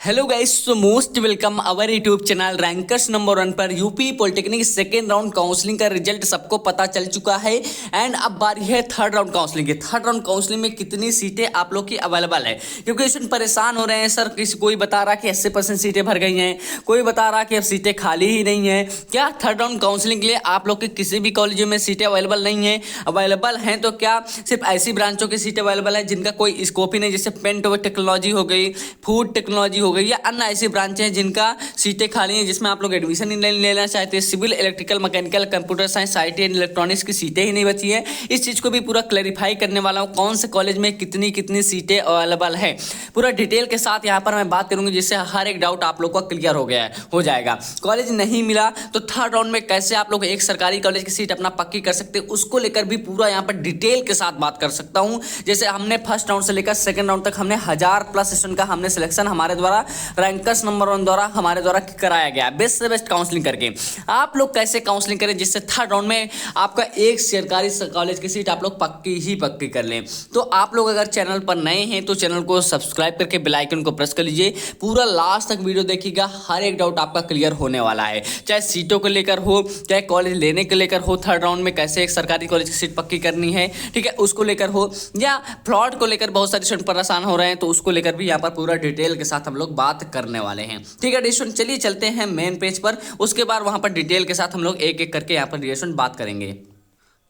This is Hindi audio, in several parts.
Hello guys, so most welcome our YouTube channel rankers number 1 पर। UP polytechnic second round counselling का रिजल्ट सबको पता चल चुका है एंड अब बारी है थर्ड राउंड काउंसलिंग की। थर्ड राउंड काउंसलिंग में कितनी सीटें आप लोग की अवेलेबल है, क्योंकि इसमें परेशान हो रहे हैं सर। कोई बता रहा कि 80% सीटें भर गई हैं, कोई बता रहा कि अब सीटें खाली ही नहीं है। क्या थर्ड राउंड काउंसलिंग के लिए आप लोग के किसी भी कॉलेज में सीटें अवेलेबल नहीं है? अवेलेबल हैं तो क्या सिर्फ ऐसी ब्रांचों की सीटें अवेलेबल है जिनका कोई स्कोप ही नहीं, जैसे पेंट टेक्नोलॉजी हो गई, फूड टेक्नोलॉजी हो गई, या अन्य ऐसी ब्रांचें हैं जिनका सीटें खाली हैं जिसमें आप लोग एडमिशन नहीं लेना चाहते? Civil, electrical, mechanical, computer science, IT and electronics की सीटें ही नहीं बची है। इस चीज को भी पूरा क्लैरिफाई करने वाला हूँ, कौन से कॉलेज में कितनी कितनी सीटें अवेलेबल है, पूरा डिटेल के साथ यहाँ पर मैं बात करूंगी, जिससे हर एक डाउट आप लोग का क्लियर हो जाएगा। कॉलेज नहीं मिला तो थर्ड राउंड में कैसे आप लोग एक सरकारी कॉलेज की सीट अपना पक्की कर सकते हैं, उसको लेकर भी पूरा यहाँ पर डिटेल के साथ बात कर सकता हूँ। जैसे हमने फर्स्ट राउंड से लेकर सेकंड राउंड तक हमने 1000+ स्टूडेंट का हमने सिलेक्शन हमारे द्वारा रैंकर्स नंबर 1 द्वारा हमारे द्वारा कराया गया, बेस्ट से बेस्ट काउंसलिंग करके। आप लोग कैसे काउंसलिंग करें जिससे थर्ड राउंड में आपका एक सरकारी कॉलेज की सीट आप लोग पक्की कर लें। तो आप लोग अगर चैनल पर नए हैं तो चैनल को सब्सक्राइब करके बेल आइकन को प्रेस कर लीजिए। पूरा लास्ट तक वीडियो देखिएगा, हर एक डाउट आपका क्लियर होने वाला है, चाहे सीटों को लेकर हो, चाहे कॉलेज लेने को लेकर हो, थर्ड राउंड में कैसे एक सरकारी कॉलेज की सीट पक्की करनी है, ठीक है, उसको लेकर हो, या फ्रॉड को लेकर बहुत सारे स्टूडेंट परेशान हो रहे हैं तो उसको लेकर भी यहाँ पर पूरा डिटेल के साथ हम लोग बात करने वाले हैं। ठीक है डिस्कशन, चलिए चलते हैं मेन पेज पर, उसके बाद वहां पर डिटेल के साथ हम लोग एक एक करके यहाँ पर डिस्कशन बात करेंगे।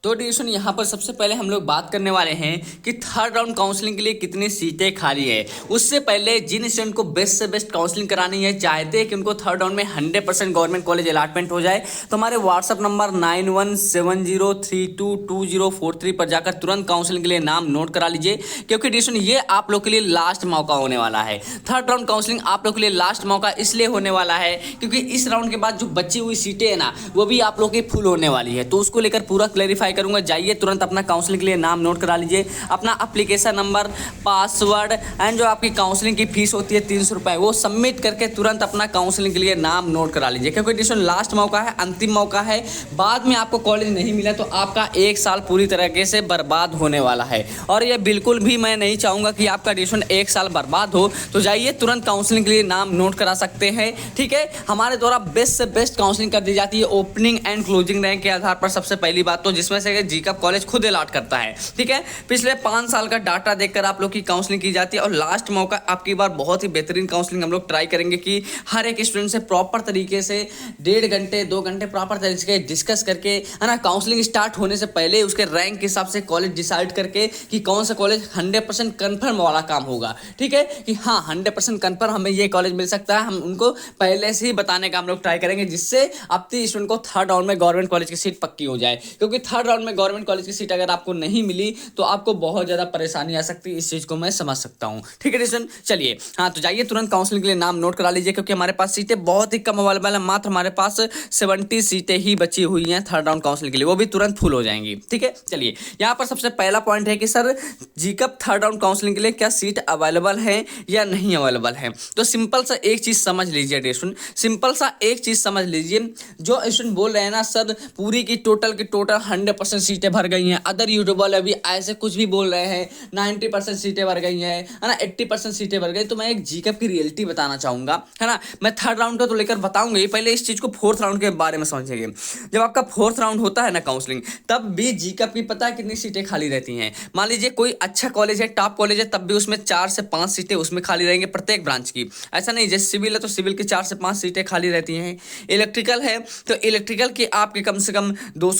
तो डिस्कशन यहाँ पर सबसे पहले हम लोग बात करने वाले हैं कि थर्ड राउंड काउंसलिंग के लिए कितनी सीटें खाली है। उससे पहले जिन स्टूडेंट को बेस्ट से बेस्ट काउंसलिंग करानी है, चाहते हैं कि उनको थर्ड राउंड में 100% गवर्नमेंट कॉलेज अलॉटमेंट हो जाए, तो हमारे व्हाट्सअप नंबर 9170322043 पर जाकर तुरंत काउंसलिंग के लिए नाम नोट करा लीजिए, क्योंकि डिस्कशन ये आप लोग के लिए लास्ट मौका होने वाला है। थर्ड राउंड काउंसलिंग आप लोग के लिए लास्ट मौका इसलिए होने वाला है क्योंकि इस राउंड के बाद जो बची हुई सीटें हैं ना, वो भी आप लोग की फुल होने वाली है, तो उसको लेकर पूरा क्लैरिफाई करूंगा। जाइए तुरंत अपना काउंसलिंग के लिए नाम नोट करा लीजिए, अपना एप्लीकेशन नंबर, पासवर्ड एंड जो आपकी काउंसलिंग की फीस होती है 300 रुपए, वो सबमिट करके तुरंत अपना काउंसलिंग के लिए नाम नोट करा लीजिए, क्योंकि डिस्कशन लास्ट मौका है, अंतिम मौका है। बाद में आपको कॉलेज नहीं मिला तो आपका एक साल पूरी तरीके से बर्बाद होने वाला है, और यह बिल्कुल भी मैं नहीं चाहूंगा कि आपका डिस्कशन एक साल बर्बाद हो। तो जाइए तुरंत काउंसलिंग के लिए नाम नोट करा सकते हैं। ठीक है, हमारे द्वारा बेस्ट से बेस्ट काउंसलिंग कर दी जाती है ओपनिंग एंड क्लोजिंग रैंक के आधार पर। सबसे पहली बात तो जिसमें से जीकअप कॉलेज खुद अलॉट करता है, ठीक है, पिछले 5 साल का डाटा देखकर आप लोग की काउंसलिंग की जाती है, और लास्ट मौका आपकी बार बहुत ही बेहतरीन काउंसलिंग हम लोग ट्राई करेंगे कि हर एक स्टूडेंट से प्रॉपर तरीके से 1.5 घंटे 2 घंटे प्रॉपर तरीके से डिस्कस करके, है ना, काउंसलिंग स्टार्ट होने से पहले उसके रैंक के हिसाब से कॉलेज डिसाइड करके कि कौन सा कॉलेज 100% कंफर्म वाला काम होगा। ठीक है, कि हाँ 100% कंफर्म हमें ये कॉलेज मिल सकता है, हम उनको पहले से ही बताने का हम लोग ट्राई करेंगे, जिससे अपने स्टूडेंट को थर्ड राउंड में गवर्नमेंट कॉलेज की सीट पक्की हो जाए। क्योंकि थर्ड राउंड में गवर्नमेंट कॉलेज की सीट अगर आपको नहीं मिली तो आपको बहुत ज्यादा परेशानी आ सकती है, इस चीज को मैं समझ सकता हूं। ठीक है डिस्कशन, चलिए हाँ, तो जाइए तुरंत काउंसलिंग के लिए नाम नोट करा लीजिए, क्योंकि हमारे पास सीटें बहुत ही कम अवेलेबल है, मात्र हमारे पास 70 सीटें ही बची हुई हैं थर्ड राउंड काउंसलिंग के लिए, वो भी तुरंत फुल हो जाएंगी। ठीक है, चलिए यहाँ पर सबसे पहला पॉइंट है कि सर जीकअप थर्ड राउंड काउंसलिंग के लिए क्या सीट अवेलेबल है या नहीं अवेलेबल है। तो सिंपल सा एक चीज समझ लीजिए डिस्कशन, सिंपल सा एक चीज समझ लीजिए, जो स्टूडेंट बोल रहे हैं ना सर पूरी की टोटल 100% सीटें भर गई हैं, अदर यूट्यूब वाले अभी ऐसे कुछ भी बोल रहे हैं 90% सीटें भर गई हैं, है ना, 80% सीटें भर गई, तो मैं एक जीकअप की रियलिटी बताना चाहूंगा, है ना। मैं थर्ड राउंड का तो लेकर बताऊंगा ही, पहले इस चीज को फोर्थ राउंड के बारे में समझिए। जब आपका फोर्थ राउंड होता है ना काउंसलिंग, तब भी जीकअप की पता है कितनी सीटें खाली रहती हैं। मान लीजिए कोई अच्छा कॉलेज है, टॉप कॉलेज है, तब भी उसमें 4 से 5 सीटें उसमें खाली रहेंगी प्रत्येक ब्रांच की। ऐसा नहीं, जैसे सिविल है तो सिविल की 4 से 5 सीटें खाली रहती हैं, इलेक्ट्रिकल है तो इलेक्ट्रिकल की आपके कम से कम 2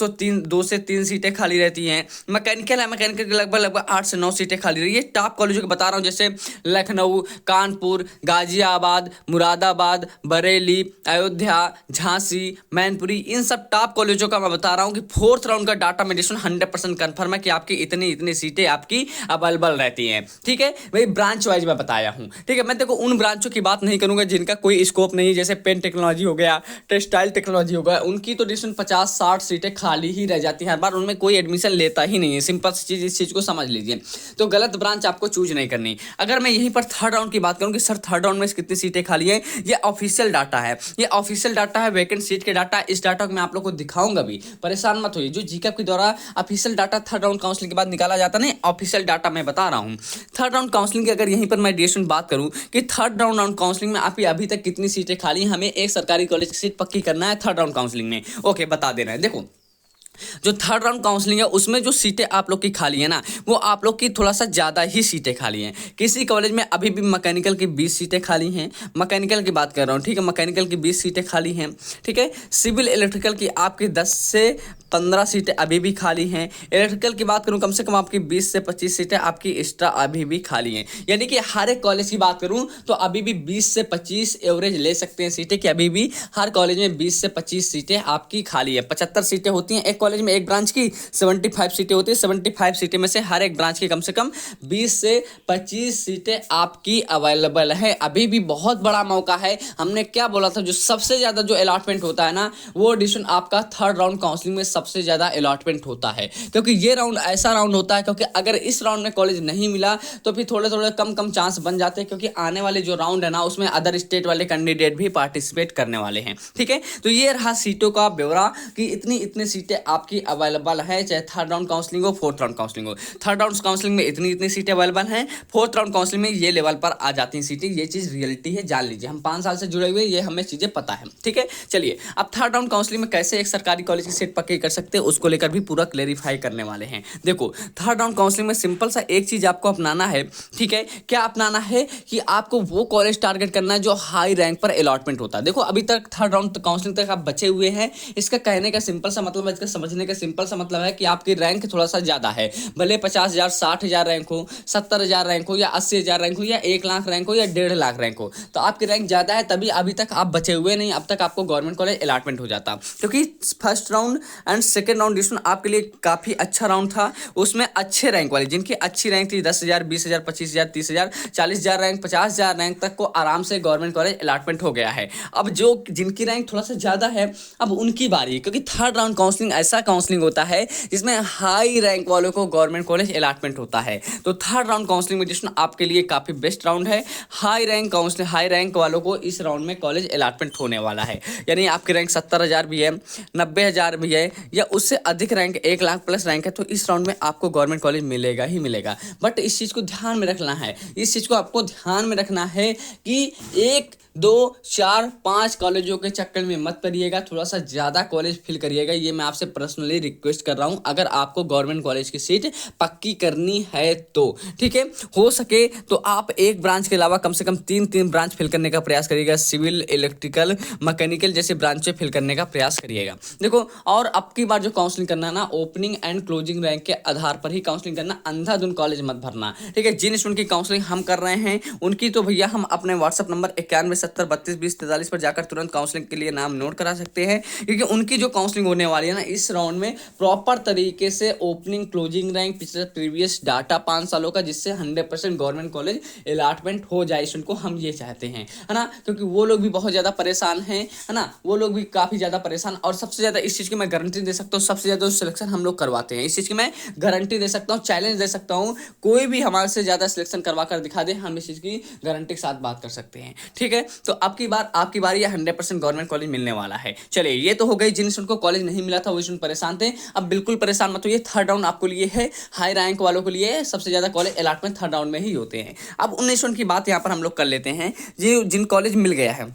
से 3 सीटें खाली रहती हैं, मैकेनिकल है, मैकेनिकल की लगभग 8 से 9 सीटें खाली रही है। टॉप कॉलेजों की बता रहा हूँ, जैसे लखनऊ, कानपुर, गाजियाबाद, मुरादाबाद, बरेली, अयोध्या, झांसी, मैनपुरी, इन सब टॉप कॉलेजों का मैं बता रहा हूँ कि फोर्थ राउंड का डाटा मेडिसिन 100% कंफर्म है कि आपकी इतनी सीटें आपकी अवेलेबल रहती हैं। ठीक है, वही ब्रांच वाइज मैं बताया हूँ। ठीक है, मैं देखो उन ब्रांचों की बात नहीं करूंगा जिनका कोई स्कोप नहीं, जैसे पेन टेक्नोलॉजी हो गया, टेक्सटाइल टेक्नोलॉजी हो गया, उनकी तो डिस्टेंस 50-60 सीटें खाली ही रह जाती हैं हर बार उनमें कोई एडमिशन लेता ही नहीं है। सिंपल सी चीज़, इस चीज़ को समझ लीजिए। तो गलत ब्रांच आपको चूज नहीं करनी। अगर मैं यहीं पर थर्ड राउंड की बात करूँ कि सर थर्ड राउंड में कितनी सीटें खाली है, ये ऑफिशियल डाटा है, ये ऑफिशियल डाटा है, वैकेंट सीट के डाटा। इस डाटा को मैं आप लोग को दिखाऊंगा भी, परेशान मत होइए। जो जीके के द्वारा official data third round counselling के बाद निकाला जाता है ना, ऑफिशियल डाटा मैं बता रहा हूँ। थर्ड राउंड काउंसलिंग की अगर यहीं पर मैं ड्यूरेशन बात करूँ कि थर्ड राउंड काउंसलिंग में आपकी अभी तक कितनी सीटें खाली, हमें एक सरकारी कॉलेज की सीट पक्की करना है थर्ड राउंड काउंसलिंग में। ओके, बता दे रहे हैं। देखो, जो थर्ड राउंड काउंसलिंग है उसमें जो सीटें आप लोग की खाली है ना, वो आप लोग की थोड़ा सा ज़्यादा ही सीटें खाली हैं। किसी कॉलेज में अभी भी मैकेनिकल की 20 सीटें खाली हैं, मैकेनिकल की बात कर रहा हूँ, ठीक है, मैकेनिकल की 20 सीटें खाली हैं, ठीक है। सिविल इलेक्ट्रिकल की आपकी 10 से 15 सीटें अभी भी खाली हैं। इलेक्ट्रिकल की बात करूं, कम से कम आपकी 20 से 25 सीटें आपकी एक्स्ट्रा अभी भी खाली हैं। यानी कि हर एक कॉलेज की बात करूं तो अभी भी 20 से 25 एवरेज ले सकते हैं सीटें, कि अभी भी हर कॉलेज में 20 से 25 सीटें आपकी खाली है। 75 सीटें होती हैं एक कॉलेज में, एक ब्रांच की 75 सीटें होती है। 75 सीटें में से हर एक ब्रांच की कम से कम 20 से 25 सीटें आपकी अवेलेबल है। अभी भी बहुत बड़ा मौका है। हमने क्या बोला था, जो सबसे ज़्यादा जो अलॉटमेंट होता है ना, वो एडिशन आपका थर्ड राउंड काउंसलिंग में सबसे ज़्यादा अलॉटमेंट होता है। क्योंकि ये राउंड ऐसा राउंड होता है, क्योंकि अगर इस राउंड में कॉलेज नहीं मिला तो फिर थोड़े थोड़े कम चांस बन जाते हैं, क्योंकि आने वाले जो राउंड है ना, उसमें अदर स्टेट वाले कैंडिडेट भी पार्टिसिपेट करने वाले हैं, ठीक है। तो ये रहा सीटों का ब्यौरा कि इतनी सीटें आपकी अवेलेबल है, चाहे थर्ड राउंड काउंसलिंग हो, फोर्थ राउंड काउंसलिंग हो। थर्ड राउंड काउंसलिंग में इतनी सीटें अवेलेबल हैं, फोर्थ राउंड काउंसलिंग में ये लेवल पर आ जाती हैं सीटें। ये चीज़ रियलिटी है, जान लीजिए। हम 5 साल से जुड़े हुए, ये हमें चीज़ें पता है, ठीक है। चलिए, अब थर्ड राउंड काउंसलिंग में कैसे एक सरकारी कॉलेज की सीट पक्की कर सकते हैं, उसको लेकर भी पूरा क्लेरिफाई करने वाले हैं। देखो, थर्ड राउंड काउंसलिंग में सिंपल सा एक चीज़ आपको अपनाना है, ठीक है। क्या अपनाना है कि आपको वो कॉलेज टारगेट करना है जो हाई रैंक पर अलॉटमेंट होता है। देखो, अभी तक थर्ड राउंड काउंसलिंग तक आप बचे हुए हैं। इसका कहने का सिंपल सा मतलब है, इसका समझने का सिंपल सा मतलब है कि आपकी रैंक थोड़ा सा ज़्यादा है। भले 50,000 60,000 रैंक हो, 70,000 रैंक हो, या 80,000 रैंक हो, या 1 लाख रैंक हो, या 1.5 लाख रैंक हो, तो आपकी रैंक ज़्यादा है, तभी अभी तक आप बचे हुए नहीं। अब तक आपको गवर्नमेंट कॉलेज अलॉटमेंट हो जाता, क्योंकि first round and second round distribution आपके लिए काफ़ी अच्छा राउंड था। उसमें अच्छे रैंक वाले, जिनकी अच्छी रैंक थी, 10,000 20,000 25,000 30,000 40,000 रैंक 50,000 रैंक तक को आराम से गवर्नमेंट कॉलेज अलॉटमेंट हो गया है। अब जो जिनकी रैंक थोड़ा सा ज़्यादा है, अब उनकी बारी है, क्योंकि थर्ड राउंड काउंसलिंग ऐसा काउंसलिंग होता है जिसमें हाई रैंक वालों को गवर्नमेंट कॉलेज अलॉटमेंट होता है। तो थर्ड राउंड काउंसलिंग में आपके लिए काफ़ी बेस्ट राउंड है। हाई रैंक वालों को इस राउंड में कॉलेज अलॉटमेंट होने वाला है। यानी आपकी रैंक 70,000 भी है, 90,000 भी है, या उससे अधिक रैंक 1 लाख प्लस रैंक है, तो इस राउंड में आपको गवर्नमेंट कॉलेज मिलेगा ही मिलेगा। बट इस चीज़ को ध्यान में रखना है, इस चीज़ को आपको ध्यान में रखना है कि 1 2 4 5 कॉलेजों के चक्कर में मत पड़िएगा। थोड़ा सा ज़्यादा कॉलेज फिल करिएगा, ये मैं आपसे पर्सनली रिक्वेस्ट कर रहा हूँ, अगर आपको गवर्नमेंट कॉलेज की सीट पक्की करनी है तो, ठीक है। हो सके तो आप एक ब्रांच के अलावा कम से कम 3 ब्रांच फिल करने का प्रयास करिएगा। सिविल, इलेक्ट्रिकल, मैकेनिकल जैसे ब्रांचें फिल करने का प्रयास करिएगा। देखो, और अब की बार जो काउंसलिंग करना है ना, ओपनिंग एंड क्लोजिंग रैंक के आधार पर ही काउंसलिंग करना, अंधाधुंध कॉलेज मत भरना, ठीक है। जिन स्टूडेंट की काउंसलिंग हम कर रहे हैं उनकी तो भैया हम अपने व्हाट्सअप नंबर 9170322043 पर जाकर तुरंत काउंसलिंग के लिए नाम नोट करा सकते हैं, क्योंकि उनकी जो काउंसलिंग होने वाली है ना, इस राउंड में प्रॉपर तरीके से ओपनिंग क्लोजिंग रैंक, पिछले प्रीवियस डाटा 5 सालों का, जिससे 100% गवर्नमेंट कॉलेज अलॉटमेंट हो जाए उनको, हम ये चाहते हैं, है ना। क्योंकि वो लोग भी बहुत ज़्यादा परेशान हैं, है ना, वो लोग भी काफ़ी ज़्यादा परेशान। और सबसे ज़्यादा इस चीज़ की मैं गारंटी दे सकता हूँ, सबसे ज़्यादा सिलेक्शन हम लोग करवाते हैं, इस चीज़ की मैं गारंटी दे सकता हूँ, चैलेंज दे सकता हूँ। कोई भी हमारे से ज़्यादा सिलेक्शन करवा कर दिखा दे, हम इस चीज़ की गारंटी के साथ बात कर सकते हैं, ठीक है। तो आपकी बार ये 100% गवर्नमेंट कॉलेज मिलने वाला है। चलिए, ये तो हो गई, जिन स्टूडेंट को कॉलेज नहीं मिला था वो स्टूडेंट परेशान थे। अब बिल्कुल परेशान मत होइए, थर्ड राउंड आपको लिए है, हाई रैंक वालों के लिए सबसे ज़्यादा कॉलेज अलॉटमेंट थर्ड राउंड में ही होते हैं। अब उन स्टूडेंट की बात यहाँ पर हम लोग कर लेते हैं, जिन कॉलेज मिल गया है,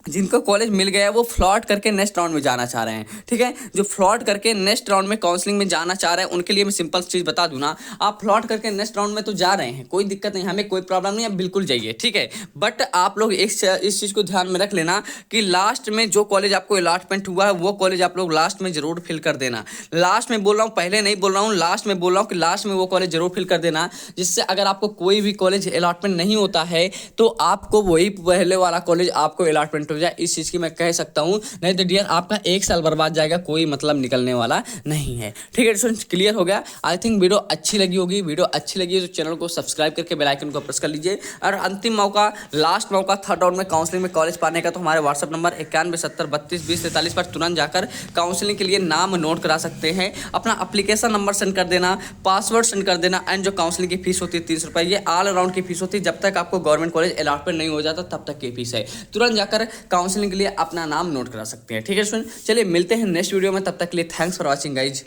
जिनको कॉलेज मिल गया है वो फ्लॉट करके नेक्स्ट राउंड में जाना चाह रहे हैं, ठीक है। जो फ्लॉट करके नेक्स्ट राउंड में काउंसलिंग में जाना चाह रहे हैं, उनके लिए मैं सिंपल चीज़ बता दूं ना, आप फ्लॉट करके नेक्स्ट राउंड में तो जा रहे हैं, कोई दिक्कत नहीं, हमें कोई प्रॉब्लम नहीं है, बिल्कुल जाइए, ठीक है। बट आप लोग इस चीज़ को ध्यान में रख लेना कि लास्ट में जो कॉलेज आपको अलॉटमेंट हुआ है वो कॉलेज आप लोग लास्ट में जरूर फिल कर देना। लास्ट में बोल रहा हूँ, पहले नहीं बोल रहा हूँ, लास्ट में बोल रहा हूँ कि लास्ट में वो कॉलेज जरूर फिल कर देना, जिससे अगर आपको कोई भी कॉलेज अलॉटमेंट नहीं होता है तो आपको वही पहले वाला कॉलेज आपको अलॉटमेंट हो जाए, इस चीज़ की मैं कह सकता हूँ। नहीं तो डियर आपका 1 साल बर्बाद जाएगा, कोई मतलब निकलने वाला नहीं है। ठीक है स्टूडेंट्स, क्लियर हो गया। आई थिंक वीडियो अच्छी लगी होगी। वीडियो अच्छी लगी है तो चैनल को सब्सक्राइब करके बेल आइकन को प्रेस कर लीजिए। और अंतिम मौका, लास्ट मौका थर्ड राउंड में काउंसलिंग में कॉलेज पाने का, तो हमारे व्हाट्सअप नंबर 9170322043 पर तुरंत जाकर काउंसलिंग के लिए नाम नोट करा सकते हैं। अपना एप्लीकेशन नंबर सेंड कर देना, पासवर्ड सेंड कर देना, एंड जो काउंसलिंग की फीस होती है 300 रुपये, ये ऑल अराउंड की फीस होती है। जब तक आपको गवर्नमेंट कॉलेज अलॉटमेंट नहीं हो जाता तब तक की फीस है। तुरंत जाकर काउंसलिंग के लिए अपना नाम नोट करा सकते हैं। ठीक है स्टूडेंट, चलिए मिलते हैं नेक्स्ट वीडियो में, तब तक के लिए थैंक्स फॉर वॉचिंग गाइज।